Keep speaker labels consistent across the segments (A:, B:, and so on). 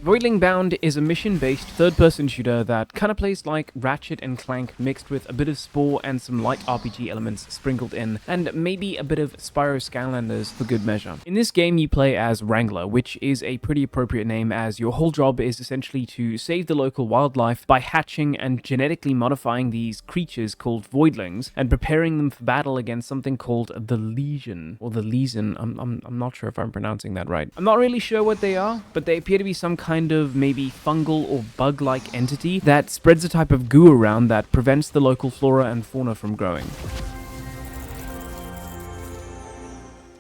A: Voidling Bound is a mission-based third-person shooter that kinda plays like Ratchet and Clank mixed with a bit of Spore and some light RPG elements sprinkled in, and maybe a bit of Spyro Skylanders for good measure. In this game you play as Wrangler, which is a pretty appropriate name as your whole job is essentially to save the local wildlife by hatching and genetically modifying these creatures called Voidlings and preparing them for battle against something called the Legion, or the Legion. I'm not sure if I'm pronouncing that right. I'm not really sure what they are, but they appear to be some kind of maybe fungal or bug-like entity that spreads a type of goo around that prevents the local flora and fauna from growing.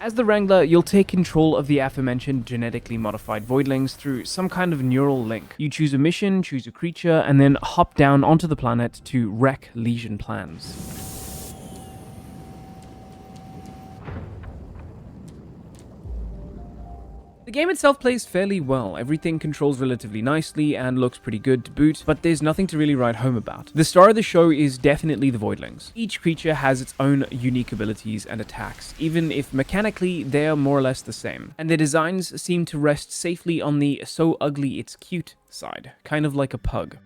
A: As the Wrangler, you'll take control of the aforementioned genetically modified Voidlings through some kind of neural link. You choose a mission, choose a creature, and then hop down onto the planet to wreck Legion plans. The game itself plays fairly well, everything controls relatively nicely and looks pretty good to boot, but there's nothing to really write home about. The star of the show is definitely the Voidlings. Each creature has its own unique abilities and attacks, even if mechanically they are more or less the same, and their designs seem to rest safely on the so ugly it's cute side, kind of like a pug.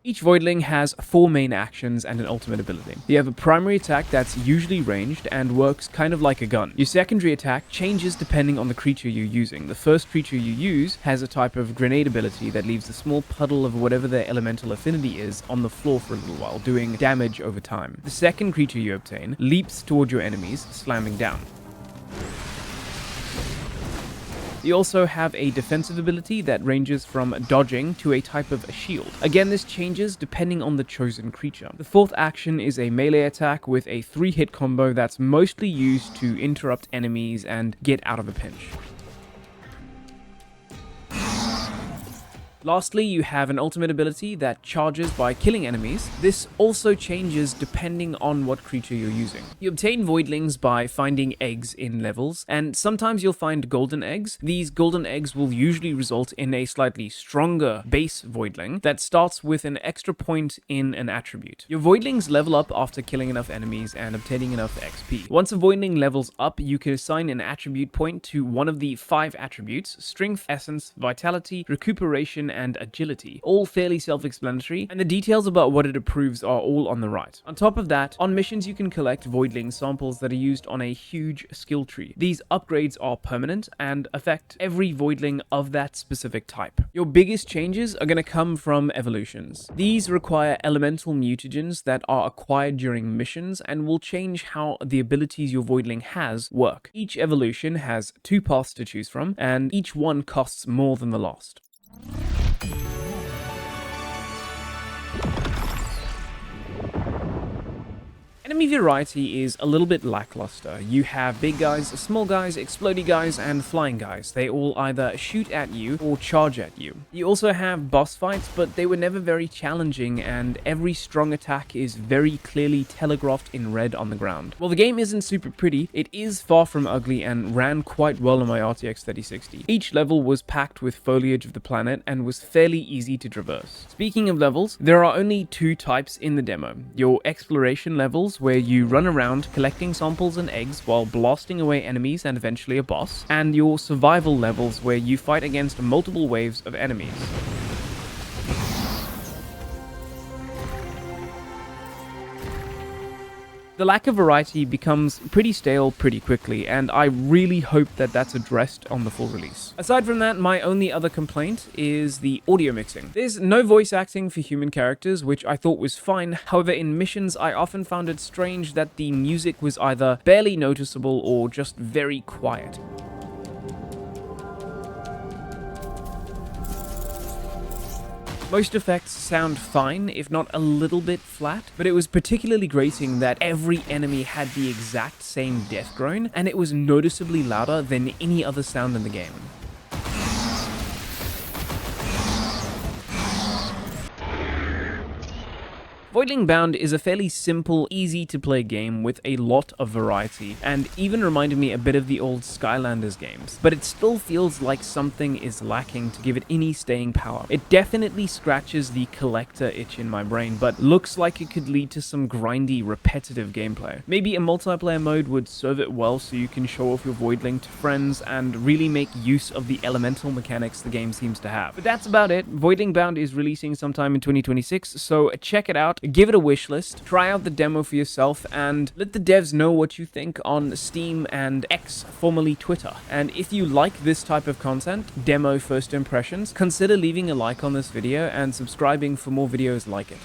A: Each Voidling has 4 main actions and an ultimate ability. You have a primary attack that's usually ranged and works kind of like a gun. Your secondary attack changes depending on the creature you're using. The first creature you use has a type of grenade ability that leaves a small puddle of whatever their elemental affinity is on the floor for a little while, doing damage over time. The second creature you obtain leaps toward your enemies, slamming down. You also have a defensive ability that ranges from dodging to a type of shield. Again, this changes depending on the chosen creature. The fourth action is a melee attack with a 3-hit combo that's mostly used to interrupt enemies and get out of a pinch. Lastly, you have an ultimate ability that charges by killing enemies. This also changes depending on what creature you're using. You obtain Voidlings by finding eggs in levels, and sometimes you'll find golden eggs. These golden eggs will usually result in a slightly stronger base Voidling that starts with an extra point in an attribute. Your Voidlings level up after killing enough enemies and obtaining enough XP. Once a Voidling levels up, you can assign an attribute point to one of the 5 attributes: Strength, Essence, Vitality, Recuperation, and Agility. All fairly self-explanatory, and the details about what it approves are all on the right. On top of that, on missions you can collect Voidling samples that are used on a huge skill tree. These upgrades are permanent and affect every Voidling of that specific type. Your biggest changes are going to come from evolutions. These require elemental mutagens that are acquired during missions and will change how the abilities your Voidling has work. Each evolution has 2 paths to choose from, and each one costs more than the last. Enemy variety is a little bit lackluster. You have big guys, small guys, explodey guys, and flying guys. They all either shoot at you or charge at you. You also have boss fights, but they were never very challenging, and every strong attack is very clearly telegraphed in red on the ground. While the game isn't super pretty, it is far from ugly and ran quite well on my RTX 3060. Each level was packed with foliage of the planet and was fairly easy to traverse. Speaking of levels, there are only 2 types in the demo. Your exploration levels, where you run around collecting samples and eggs while blasting away enemies and eventually a boss, and your survival levels, where you fight against multiple waves of enemies. The lack of variety becomes pretty stale pretty quickly, and I really hope that that's addressed on the full release. Aside from that, my only other complaint is the audio mixing. There's no voice acting for human characters, which I thought was fine. However, in missions, I often found it strange that the music was either barely noticeable or just very quiet. Most effects sound fine, if not a little bit flat, but it was particularly grating that every enemy had the exact same death groan, and it was noticeably louder than any other sound in the game. Voidling Bound is a fairly simple, easy to play game with a lot of variety, and even reminded me a bit of the old Skylanders games, but it still feels like something is lacking to give it any staying power. It definitely scratches the collector itch in my brain, but looks like it could lead to some grindy, repetitive gameplay. Maybe a multiplayer mode would serve it well so you can show off your Voidling to friends and really make use of the elemental mechanics the game seems to have. But that's about it. Voidling Bound is releasing sometime in 2026, so check it out, give it a wish list, try out the demo for yourself, and let the devs know what you think on Steam and X, formerly Twitter. And if you like this type of content, demo first impressions, consider leaving a like on this video and subscribing for more videos like it.